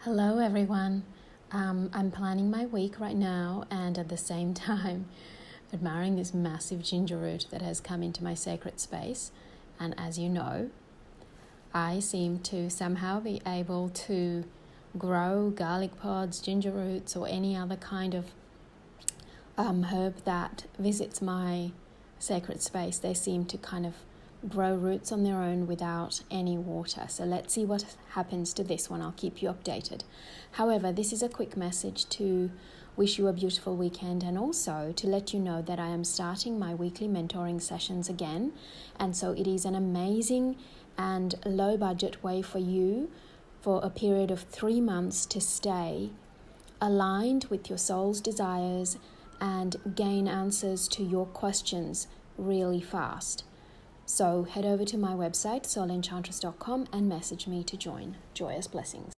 Hello everyone. I'm planning my week right now and at the same time admiring this massive ginger root that has come into my sacred space. And as you know, I seem to somehow be able to grow garlic pods, ginger roots, or any other kind of herb that visits my sacred space. They seem to kind of grow roots on their own without any water. So let's see what happens to this one. I'll keep you updated. However, this is a quick message to wish you a beautiful weekend and also to let you know that I am starting my weekly mentoring sessions again. And so it is an amazing and low budget way for you for a period of 3 months to stay aligned with your soul's desires and gain answers to your questions really fast. So head over to my website, soulenchantress.com, and message me to join. Joyous Blessings.